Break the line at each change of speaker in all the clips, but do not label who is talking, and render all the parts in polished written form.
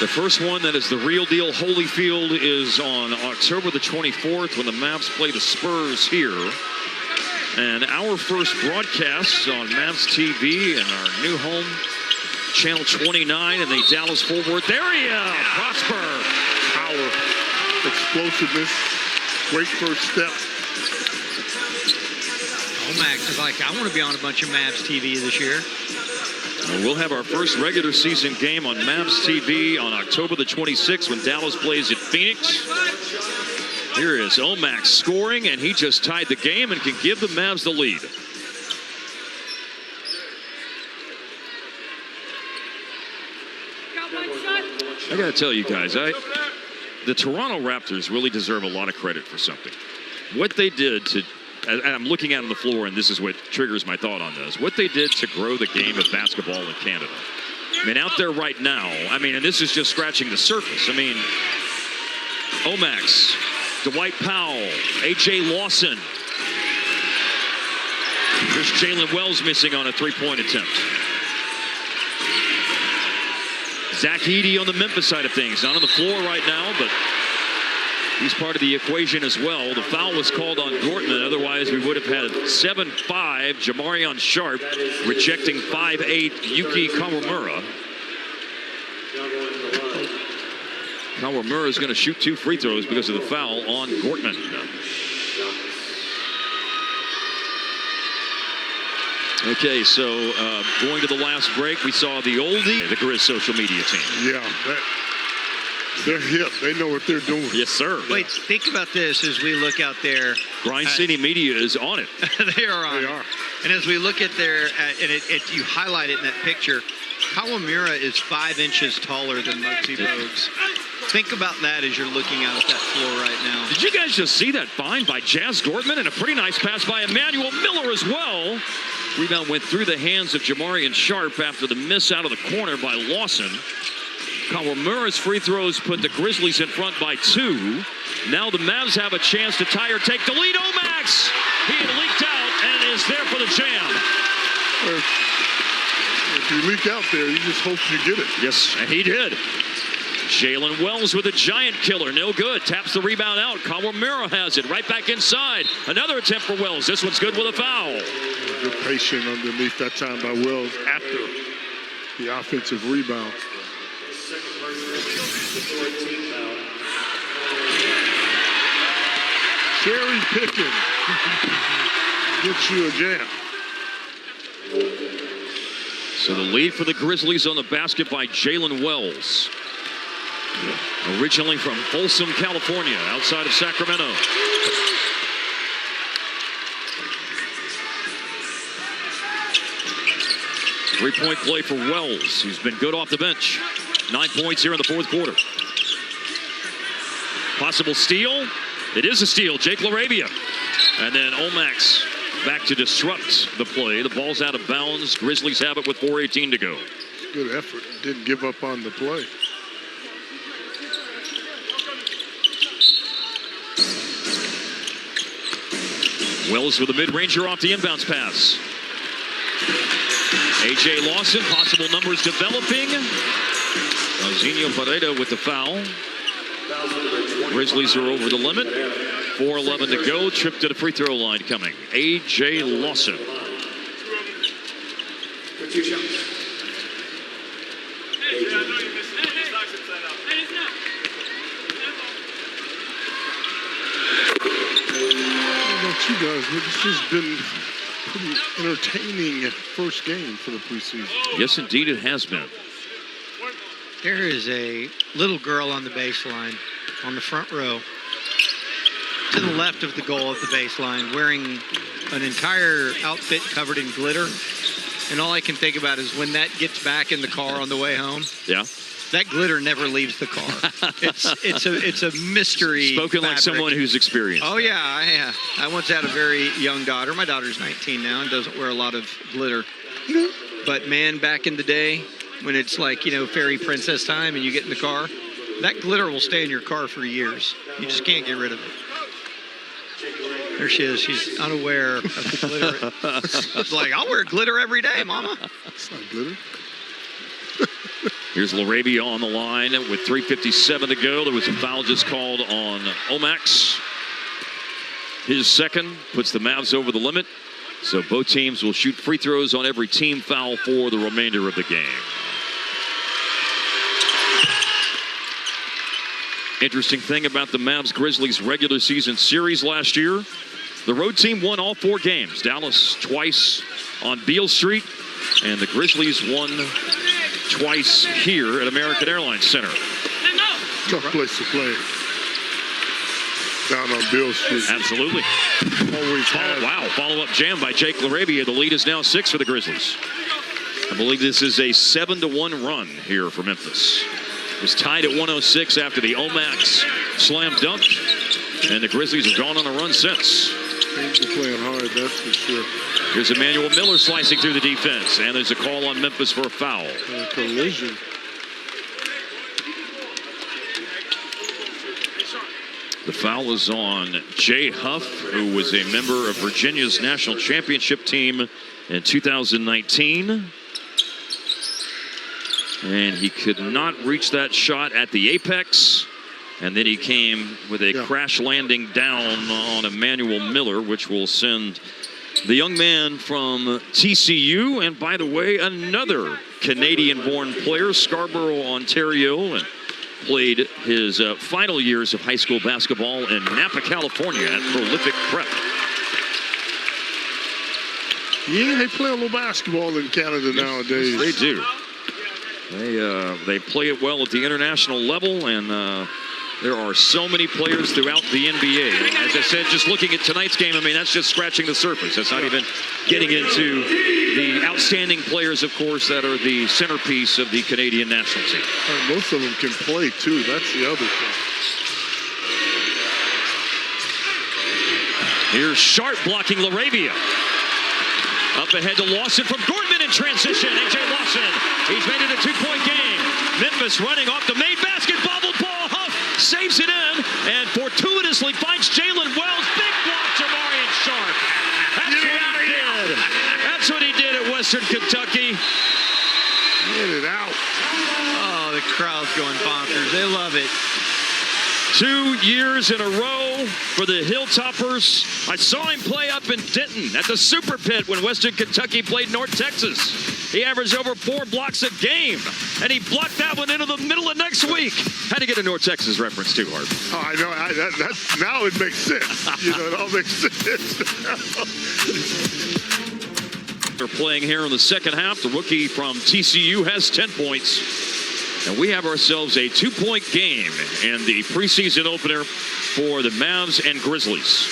The first one that is the real deal Holyfield is on October the 24th when the Mavs play the Spurs here. And our first broadcast on Mavs TV and our new home, Channel 29 and the Dallas Fort Worth area. Prosper.
Power, explosiveness, great first step.
Max is like, I want to be on a bunch of Mavs TV this year.
We'll have our first regular season game on Mavs TV on October the 26th when Dallas plays at Phoenix. Here is Omax scoring, and he just tied the game and can give the Mavs the lead. I got to tell you guys, the Toronto Raptors really deserve a lot of credit for something. What they did to, and I'm looking out on the floor, and this is what triggers my thought on this, what they did to grow the game of basketball in Canada. I mean, out there right now, I mean, and this is just scratching the surface. I mean, Omax, Dwight Powell, A.J. Lawson. There's Jalen Wells missing on a three-point attempt. Zach Edey on the Memphis side of things. Not on the floor right now, but he's part of the equation as well. The foul was called on Gortman. Otherwise, we would have had 7-5. Jamarion Sharp rejecting 5'8" Yuki Kawamura. Kawamura is going to shoot 2 free throws because of the foul on Gortman. Okay, so going to the last break, we saw the oldie, the Grizz social media team.
Yeah, they're hip. They know what they're doing.
Yes, sir.
Wait, think about this as we look out there.
Grind City Media is on it.
They are on
They
it.
are.
And as we look at their, and you highlight it in that picture, Kawamura is 5 inches taller than Muggsy Bogues. Think about that as you're looking out at that floor right now.
Did you guys just see that find by Jazz Gortman and a pretty nice pass by Emmanuel Miller as well? Rebound went through the hands of Jamarion Sharp after the miss out of the corner by Lawson. Kawamura's free throws put the Grizzlies in front by 2. Now the Mavs have a chance to tie or take the lead. Omax! He had leaked out and is there for the jam.
If you leak out there, you just hope you get it.
Yes, and he did. Jalen Wells with a giant killer. No good. Taps the rebound out. Kawamura has it. Right back inside. Another attempt for Wells. This one's good with a foul.
Good patient underneath that time by Wells after the offensive rebound. Cherry picking. Gets you a jam.
So the lead for the Grizzlies on the basket by Jalen Wells. Originally from Folsom, California, outside of Sacramento. Three-point play for Wells, who's been good off the bench. 9 points here in the fourth quarter. Possible steal. It is a steal. Jake LaRavia. And then Omax back to disrupt the play. The ball's out of bounds. Grizzlies have it with 4:18 to go.
Good effort. Didn't give up on the play.
Wells with a mid-ranger off the inbounds pass. A.J. Lawson, possible numbers developing. Zinho Barreto with the foul. Grizzlies are over the limit. 4:11 to go. Trip to the free throw line coming. A.J. Lawson.
You guys, this has been pretty entertaining first game for the preseason.
Yes, indeed, it has been.
There is a little girl on the baseline, on the front row, to the left of the goal of the baseline, wearing an entire outfit covered in glitter. And all I can think about is when that gets back in the car on the way home.
Yeah.
That glitter never leaves the car. It's a mystery.
Spoken
fabric.
like someone who's experienced.
Oh yeah, I once had a very young daughter. My daughter's 19 now and doesn't wear a lot of glitter. But man, back in the day when it's like, you know, fairy princess time and you get in the car, that glitter will stay in your car for years. You just can't get rid of it. There she is. She's unaware of the glitter. It's like, I'll wear glitter every day, Mama.
It's not glitter.
Here's Laravia on the line with 3:57 to go. There was a foul just called on Omax. His second puts the Mavs over the limit. So both teams will shoot free throws on every team foul for the remainder of the game. Interesting thing about the Mavs Grizzlies regular season series last year, the road team won all 4 games. Dallas twice on Beale Street, and the Grizzlies won twice here at American Airlines Center.
Tough place to play. Down on Beale Street.
Absolutely.
Always has.
Wow, follow-up jam by Jake Laravia. The lead is now 6 for the Grizzlies. I believe this is a 7-1 run here for Memphis. It was tied at 106 after the Omax slam dunk, and the Grizzlies have gone on a run since.
Teams are playing hard, that's for sure.
Here's Emmanuel Miller slicing through the defense, and there's a call on Memphis for a foul.
Collision.
The foul is on Jay Huff, who was a member of Virginia's national championship team in 2019. And he could not reach that shot at the apex. And then he came with a crash landing down on Emmanuel Miller, which will send the young man from TCU, and by the way, another Canadian-born player, Scarborough, Ontario, and played his final years of high school basketball in Napa, California at Prolific Prep.
Yeah, they play a little basketball in Canada nowadays.
They do. They play it well at the international level, and there are so many players throughout the NBA. As I said, just looking at tonight's game, I mean, that's just scratching the surface. That's not even getting into the outstanding players, of course, that are the centerpiece of the Canadian national team.
And most of them can play, too. That's the other thing.
Here's Sharp blocking Laravia. Up ahead to Lawson from Gordman in transition. A.J. Lawson, he's made it a 2-point game. Memphis running off the main basket. Bobble ball. Huff saves it in and fortuitously finds Jalen Wells. Big block, Jamarian Sharp. That's what he did. That's what he did at Western Kentucky.
Get it out.
Oh, the crowd's going bonkers. They love it.
2 years in a row for the Hilltoppers. I saw him play up in Denton at the Super Pit when Western Kentucky played North Texas. He averaged over 4 blocks a game, and he blocked that one into the middle of next week. Had to get a North Texas reference too, Hart.
Oh, I know. Now it makes sense. You know, it all makes sense.
They're playing here in the second half. The rookie from TCU has 10 points. And we have ourselves a 2-point game in the preseason opener for the Mavs and Grizzlies.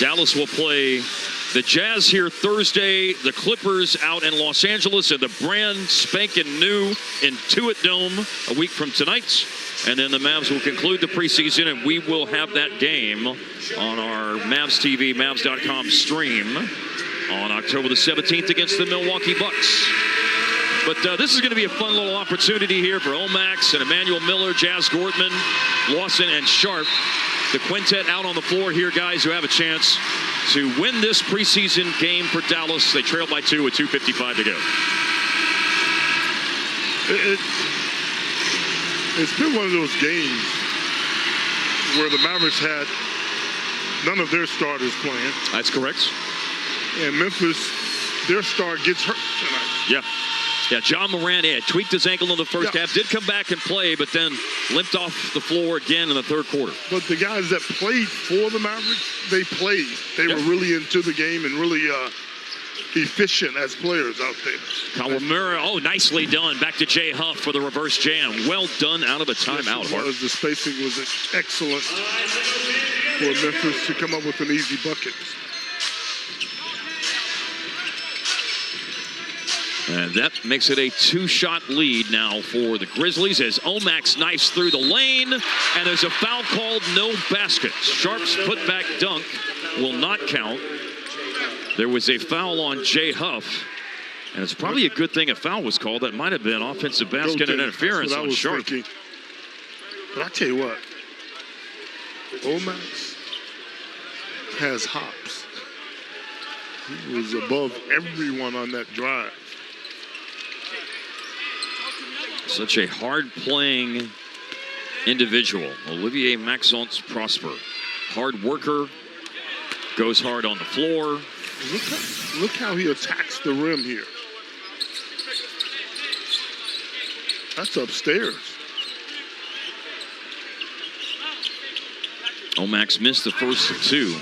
Dallas will play the Jazz here Thursday, the Clippers out in Los Angeles at the brand spanking new Intuit Dome a week from tonight. And then the Mavs will conclude the preseason, and we will have that game on our Mavs TV, Mavs.com stream on October the 17th against the Milwaukee Bucks. But this is going to be a fun little opportunity here for Omax and Emmanuel Miller, Jazz Gortman, Lawson, and Sharp. The quintet out on the floor here, guys, who have a chance to win this preseason game for Dallas. They trail by 2 with 2:55 to go.
It's been one of those games where the Mavericks had none of their starters playing.
That's correct.
And Memphis, their star gets hurt tonight.
Yeah. Yeah, John Moran had tweaked his ankle in the first half, did come back and play, but then limped off the floor again in the third quarter.
But the guys that played for the Mavericks, they played. They were really into the game and really efficient as players out there.
Kawamura, nicely done. Back to Jay Huff for the reverse jam. Well done out of a timeout.
Yes, the spacing was excellent for Memphis to come up with an easy bucket.
And that makes it a 2-shot lead now for the Grizzlies as Omax knifes through the lane. And there's a foul called, no basket. Sharp's putback dunk will not count. There was a foul on Jay Huff. And it's probably a good thing a foul was called. That might have been offensive basket and interference on Sharp.
Thinking. But I tell you what, Omax has hops. He was above everyone on that drive.
Such a hard-playing individual, Olivier Maxence Prosper. Hard worker, goes hard on the floor.
Look how he attacks the rim here. That's upstairs.
Omax missed the first two.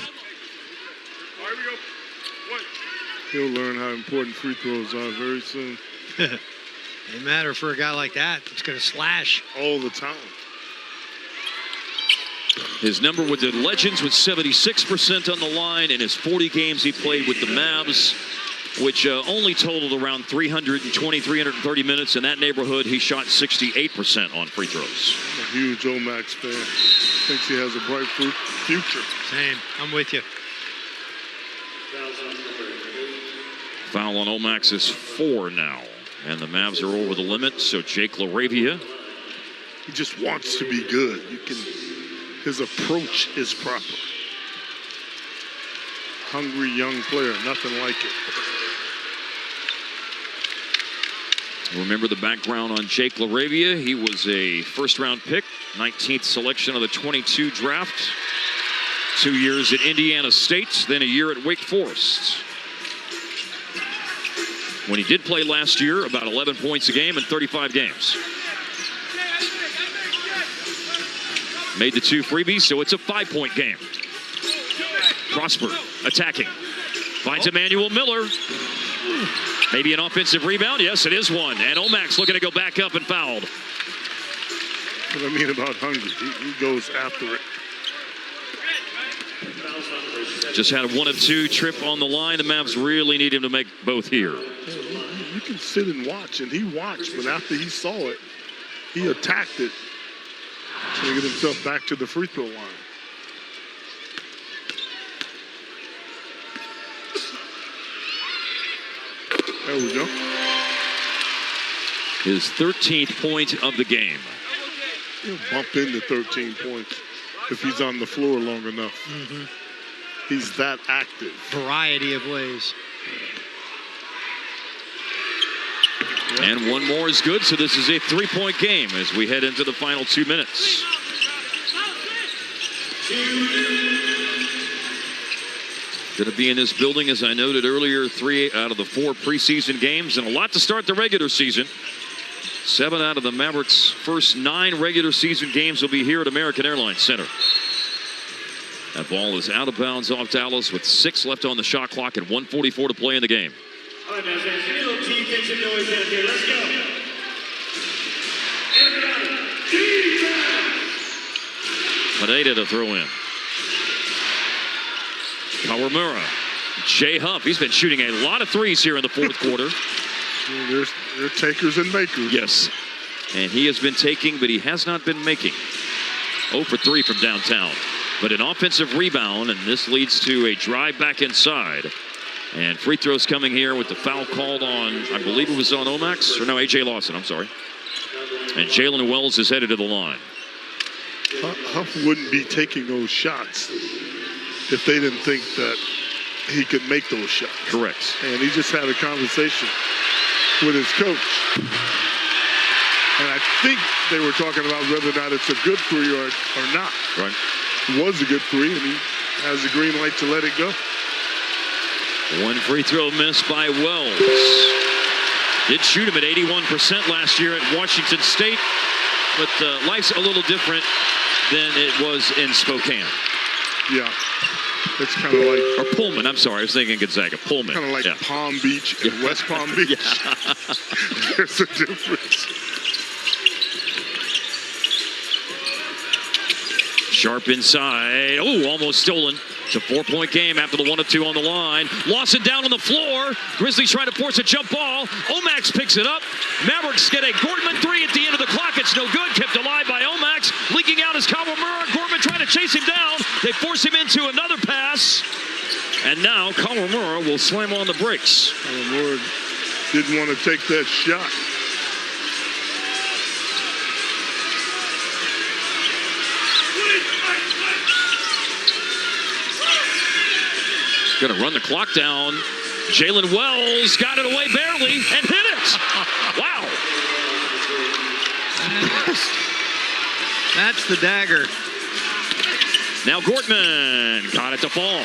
He'll learn how important free throws are very soon.
They matter for a guy like that. It's going to slash
all the time.
His number with the Legends was 76% on the line in his 40 games he played with the Mavs, which only totaled around 320, 330 minutes. In that neighborhood, he shot 68% on free throws.
I'm a huge Omax fan. Thinks he has a bright future.
Same. I'm with you.
Foul on Omax is 4 now. And the Mavs are over the limit, so Jake LaRavia.
He just wants to be good. His approach is proper. Hungry young player, nothing like it.
Remember the background on Jake LaRavia. He was a first-round pick, 19th selection of the 22 draft. 2 years at Indiana State, then a year at Wake Forest. When he did play last year, about 11 points a game in 35 games. Made the 2 freebies, so it's a 5-point game. Prosper attacking. Finds Emmanuel Miller. Maybe an offensive rebound. Yes, it is one. And Omax looking to go back up and fouled.
What I mean about hungry, he goes after it.
Just had a 1 of 2 trip on the line. The Mavs really need him to make both here.
You can sit and watch, and he watched, but after he saw it, he attacked it to get himself back to the free throw line. There we go.
His 13th point of the game.
He'll bump into 13 points if he's on the floor long enough.
Mm-hmm.
He's that active.
Variety of ways.
And one more is good, so this is a 3-point game as we head into the final 2 minutes. Going to be in this building, as I noted earlier, 3 out of the 4 preseason games, and a lot to start the regular season. 7 out of the Mavericks' first 9 regular season games will be here at American Airlines Center. That ball is out of bounds off Dallas with 6 left on the shot clock and 1:44 to play in the game.
All right, man, give me a little team tension noise out here. Let's go. Everybody, defense!
Pineda to throw in. Kawamura. Jay Huff. He's been shooting a lot of threes here in the fourth quarter.
They're takers and makers.
Yes. And he has been taking, but he has not been making. 0 for 3 from downtown. But an offensive rebound, and this leads to a drive back inside. And free throws coming here with the foul called on, I believe it was on Omax, or no, A.J. Lawson, I'm sorry. And Jalen Wells is headed to the line.
Huff wouldn't be taking those shots if they didn't think that he could make those shots.
Correct.
And he just had a conversation with his coach. And I think they were talking about whether or not it's a good 3 or not.
Right.
It was a good 3, and he has the green light to let it go.
1 free throw missed by Wells. Did shoot him at 81% last year at Washington State, but life's a little different than it was in Spokane.
Yeah, it's kind of like...
Or Pullman, I'm sorry, I was thinking Gonzaga. Pullman.
Kind of like Palm Beach and West Palm Beach. There's a difference.
Sharp inside. Oh, almost stolen. It's a 4-point game after the 1 of 2 on the line. Lawson down on the floor. Grizzlies trying to force a jump ball. Omax picks it up. Mavericks get a Gorman 3 at the end of the clock. It's no good. Kept alive by Omax. Leaking out is Kawamura. Gorman trying to chase him down. They force him into another pass. And now Kawamura will slam on the brakes.
Kawamura didn't want to take that shot.
Going to run the clock down. Jalen Wells got it away barely and hit it. Wow.
frost. That's the dagger.
Now Gortman got it to fall.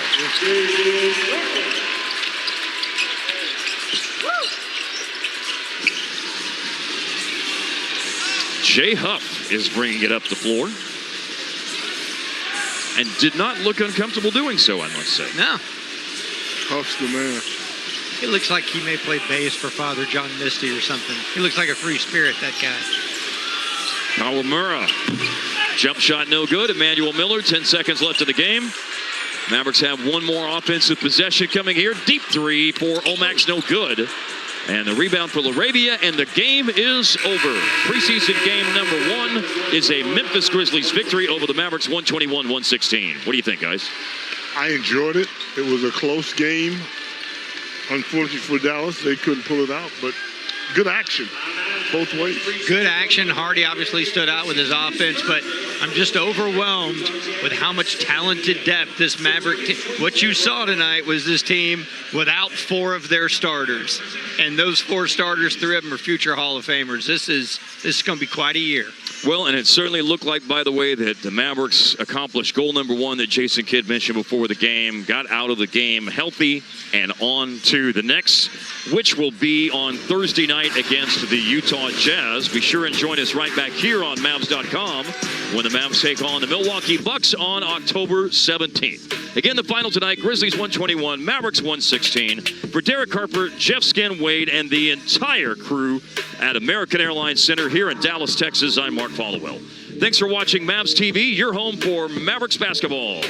Jay Huff is bringing it up the floor. And did not look uncomfortable doing so, I must say.
No.
Huff's the man.
He looks like he may play bass for Father John Misty or something. He looks like a free spirit, that guy.
Kawamura. Jump shot no good. Emmanuel Miller, 10 seconds left in the game. Mavericks have one more offensive possession coming here. Deep three for Omax, no good. And the rebound for LaRavia, and the game is over. Preseason game number 1 is a Memphis Grizzlies victory over the Mavericks, 121-116. What do you think, guys?
I enjoyed it. It was a close game. Unfortunately for Dallas, they couldn't pull it out, but good action both ways.
Good action. Hardy obviously stood out with his offense, but I'm just overwhelmed with how much talented depth this Maverick team. What you saw tonight was this team without 4 of their starters. And those 4 starters, 3 of them are future Hall of Famers. This is going to be quite a year.
Well, and it certainly looked like, by the way, that the Mavericks accomplished goal number 1 that Jason Kidd mentioned before the game, got out of the game healthy and on to the next, which will be on Thursday night against the Utah Jazz. Be sure and join us right back here on Mavs.com when the Mavs take on the Milwaukee Bucks on October 17th. Again, the final tonight, Grizzlies 121, Mavericks 116. For Derek Harper, Jeff Skin Wade, and the entire crew at American Airlines Center here in Dallas, Texas, I'm Mark Followell. Thanks for watching Mavs TV, your home for Mavericks basketball.